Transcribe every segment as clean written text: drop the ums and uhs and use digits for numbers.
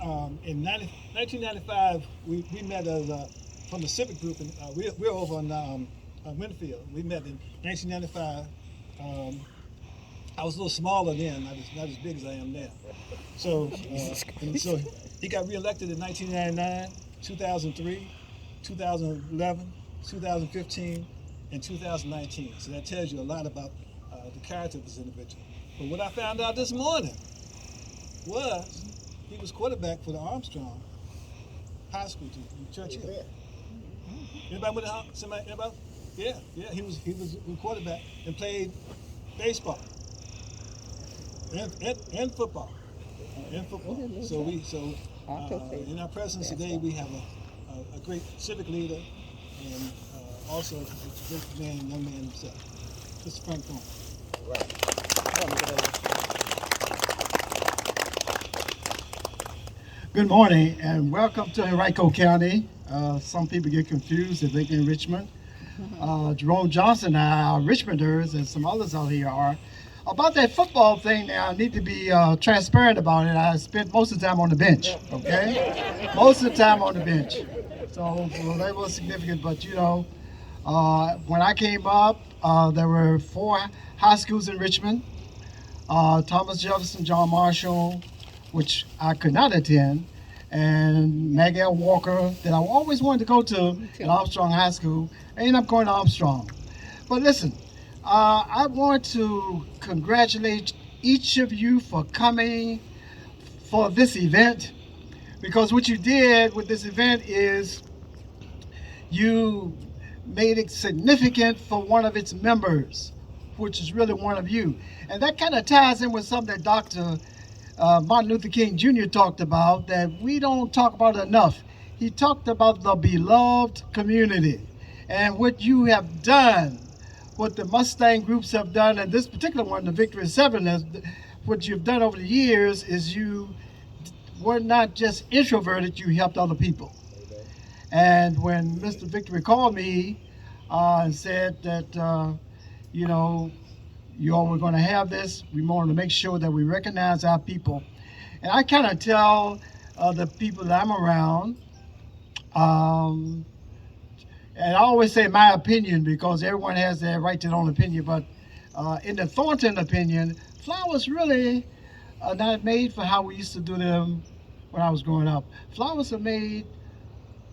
in 1995, we met as from the civic group, and we're over on Winfield. We met in 1995. I was a little smaller then, not as big as I am now. So, and so he got reelected in 1999, 2003, 2011, 2015, and 2019. So that tells you a lot about the character of this individual. But what I found out this morning was he was quarterback for the Armstrong High School team in Churchill. Anybody with somebody? Anybody? Yeah. He was a quarterback and played baseball and football. So in our presence today, we have a great civic leader and also a great young man himself, Mr. Frank Thornton. Good morning and welcome to Henrico County. Some people get confused if they in Richmond. Jerome Johnson and our Richmonders and some others out here are. About that football thing now, I need to be transparent about it. I spent most of the time on the bench, okay? Most of the time on the bench. So that was significant, but you know, when I came up, there were 4 high schools in Richmond. Thomas Jefferson, John Marshall, which I could not attend, and Maggie L. Walker that I always wanted to go to at Armstrong High School. I ended up going to Armstrong. But listen, I want to congratulate each of you for coming for this event, because what you did with this event is you made it significant for one of its members, which is really one of you. And that kind of ties in with something that Dr. Martin Luther King Jr. talked about that we don't talk about enough. He talked about the beloved community and what you have done, what the Mustang groups have done, and this particular one, the Victory 7, what you've done over the years is you were not just introverted, you helped other people. And when Mr. Victory called me and said that, you know, you all were going to have this, we wanted to make sure that we recognize our people. And I kind of tell the people that I'm around, and I always say my opinion because everyone has their right to their own opinion, but in the Thornton opinion, flowers really are not made for how we used to do them when I was growing up. Flowers are made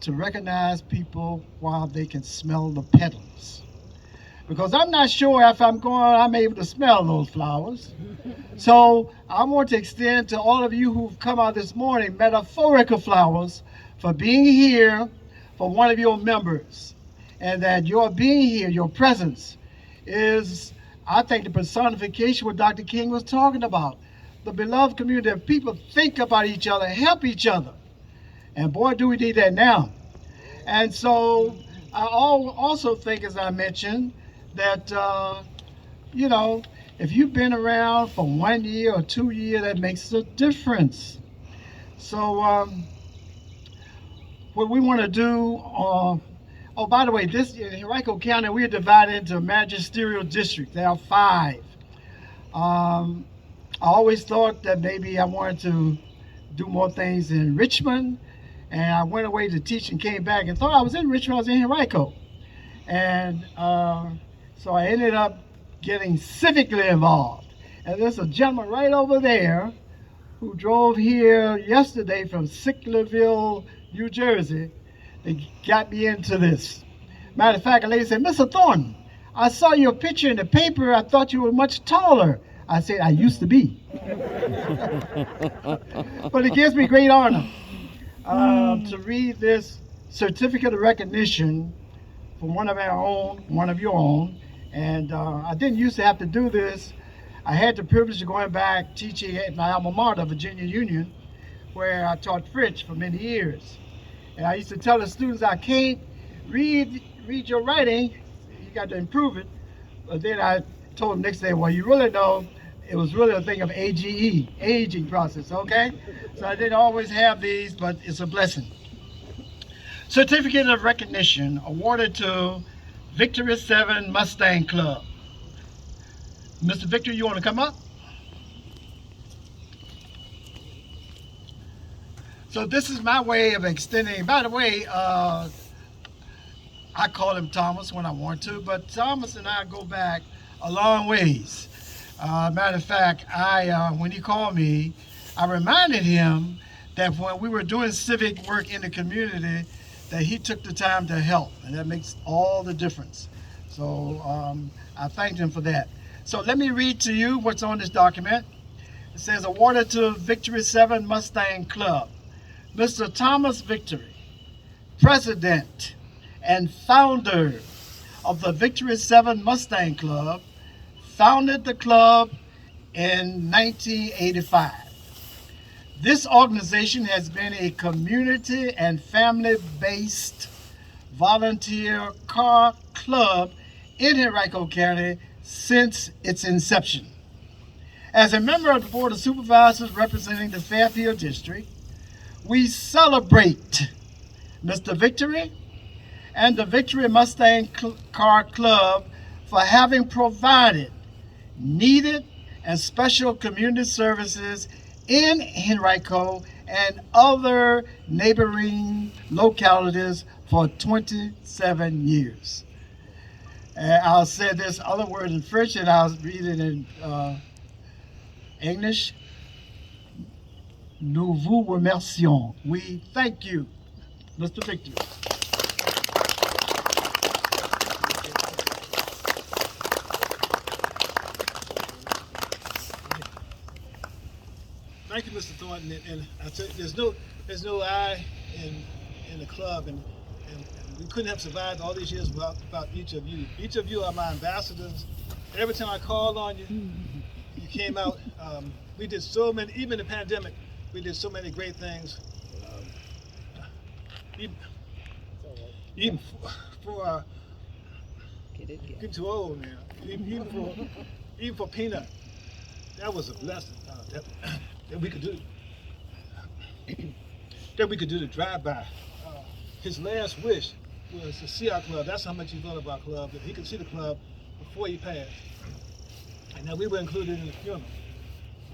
to recognize people while they can smell the petals. Because I'm not sure if I'm able to smell those flowers. So I want to extend to all of you who've come out this morning metaphorical flowers for being here for one of your members. And that your being here, your presence, is, I think, the personification what Dr. King was talking about. The beloved community of people think about each other, help each other. And boy, do we need that now. And so I also think, as I mentioned, that, you know, if you've been around for 1 year or 2 years, that makes a difference. So what we want to do, oh, by the way, this in Henrico County, we are divided into magisterial districts. There are 5. I always thought that maybe I wanted to do more things in Richmond, and I went away to teach and came back and thought I was in Richmond, I was in Henrico. And so I ended up getting civically involved. And there's a gentleman right over there who drove here yesterday from Sicklerville, New Jersey, that got me into this. Matter of fact, a lady said, Mr. Thornton, I saw your picture in the paper. I thought you were much taller. I said, I used to be. But it gives me great honor to read this certificate of recognition from one of our own, one of your own. And I didn't used to have to do this. I had the privilege of going back teaching at my alma mater, Virginia Union, where I taught French for many years. And I used to tell the students, I can't read your writing, you got to improve it. But then I told them next day, well, you really know, it was really a thing of AGE, aging process, okay? So I didn't always have these, but it's a blessing. Certificate of recognition awarded to Victory 7 Mustang Club. Mr. Victor, you want to come up? So this is my way of extending. By the way, I call him Thomas when I want to, but Thomas and I go back a long ways. Matter of fact, when he called me, I reminded him that when we were doing civic work in the community, that he took the time to help, and that makes all the difference. So I thanked him for that. So let me read to you what's on this document. It says, awarded to Victory 7 Mustang Club, Mr. Thomas Victory, President and founder of the Victory 7 Mustang Club, founded the club in 1985. This organization has been a community and family-based volunteer car club in Henrico County since its inception. As a member of the Board of Supervisors representing the Fairfield District, we celebrate Mr. Victory and the Victory Mustang Car Club for having provided needed and special community services in Henrico and other neighboring localities for 27 years. And I'll say this other word in French and I'll read it in English. Nous vous remercions. We thank you, Mr. Victor. Thank you, Mr. Thornton. And I tell you, there's no I in the club, and we couldn't have survived all these years without each of you. Each of you are my ambassadors. Every time I called on you, you came out. We did so many, even in the pandemic, we did so many great things. Even for getting too old now. Even for Peanut, that was a blessing that we could do. That we could do the drive-by. His last wish was to see our club. That's how much he thought of our club, that he could see the club before he passed. And now we were included in the funeral.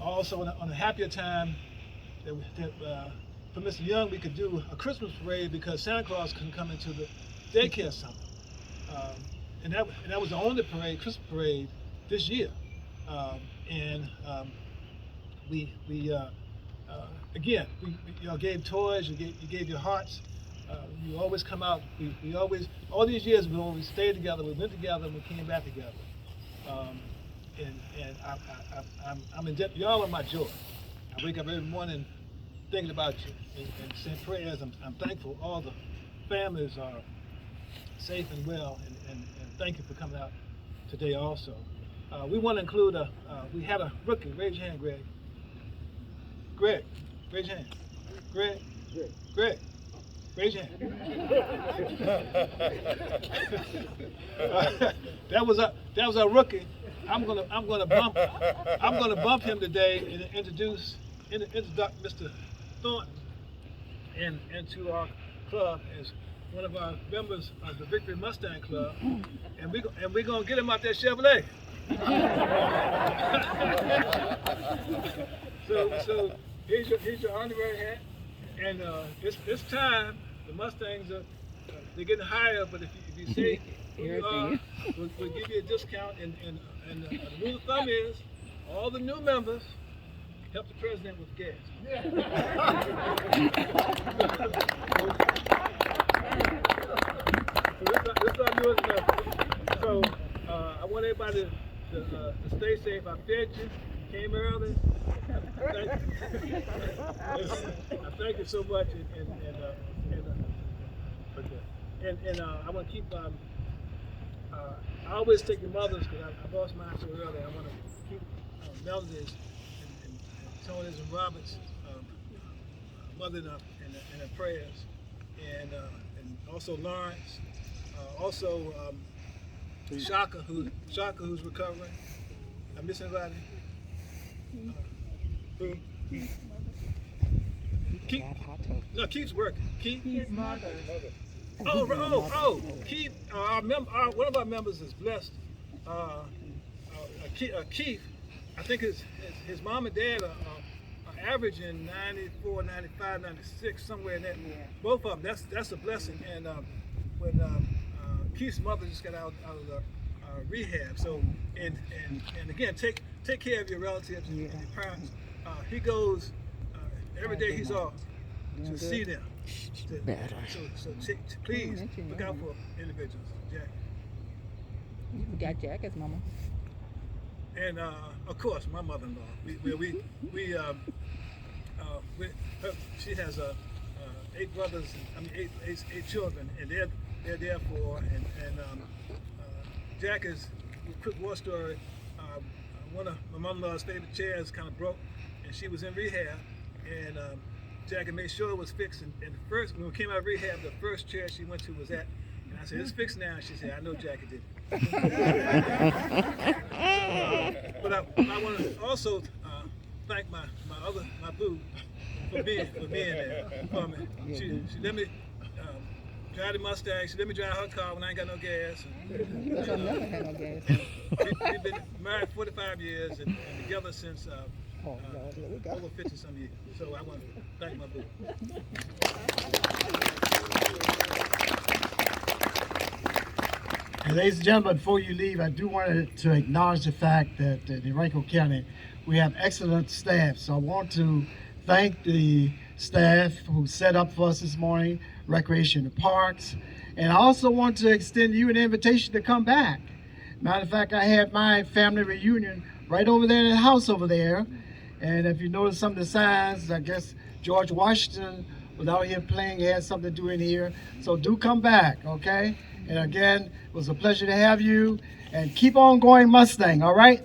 Also, on a happier time, for Mr. Young, we could do a Christmas parade because Santa Claus couldn't come into the daycare center. And that was the only Christmas parade this year. Again, y'all gave toys, you gave your hearts. You always come out. We always, all these years, we always stayed together. We went together, and we came back together. I'm in debt. Y'all are my joy. I wake up every morning thinking about you and saying prayers. I'm thankful all the families are safe and well, and thank you for coming out today also. We want to include we had a rookie. Raise your hand, Greg. Greg, raise your hand. Greg. Raise your hand. That was a rookie. I'm gonna bump him today and introduce Mr. Thornton into our club as one of our members of the Victory Mustang Club, and we're gonna get him out that Chevrolet. So here's your honorary hat, and this time the Mustangs they're getting higher, but if you say who you are, we'll give you a discount, and the rule of thumb is all the new members help the president with gas. This is our newest member. So I want everybody to stay safe. I fed you, came early. I thank you so much, and I want to keep. I always take the mothers because I lost mine so early. I want to keep Melody's and Tony's and Robert's mother in her prayers, and also Lawrence, also Shaka who's recovering. I miss anybody? Who? Keith? No, Keith's working. Keith's mother. Oh, Keith. One of our members is blessed. Keith. I think his mom and dad averaging 94, 95, 96, somewhere in that. Both of them. That's a blessing. And when Keith's mother just got out of the rehab, so and again, take care of your relatives and your parents. He goes every day. He's off to see them. So please look out for individuals, Jack. You got Jack as mama. And of course, my mother-in-law. She has 8 brothers. Eight children, and they're there for her. And Jack is a quick war story. One of my mother-in-law's favorite chairs kind of broke, and she was in rehab. And Jack had made sure it was fixed. And when we came out of rehab, the first chair she went to was that. And I said, "It's fixed now." And she said, "I know Jackie did it." But I want to also thank my boo for being there for me. She let me drive the Mustang. She let me drive her car when I ain't got no gas. Because I never had no gas. We've been married 45 years and together since over 50-some years. So I want to thank my boo. And ladies and gentlemen, before you leave, I do want to acknowledge the fact that in Henrico County, we have excellent staff. So I want to thank the staff who set up for us this morning, Recreation and Parks. And I also want to extend you an invitation to come back. Matter of fact, I had my family reunion right over there in the house over there. And if you notice some of the signs, I guess George Washington was out here playing, he had something to do in here. So do come back, okay? And again, it was a pleasure to have you. And keep on going Mustang, all right?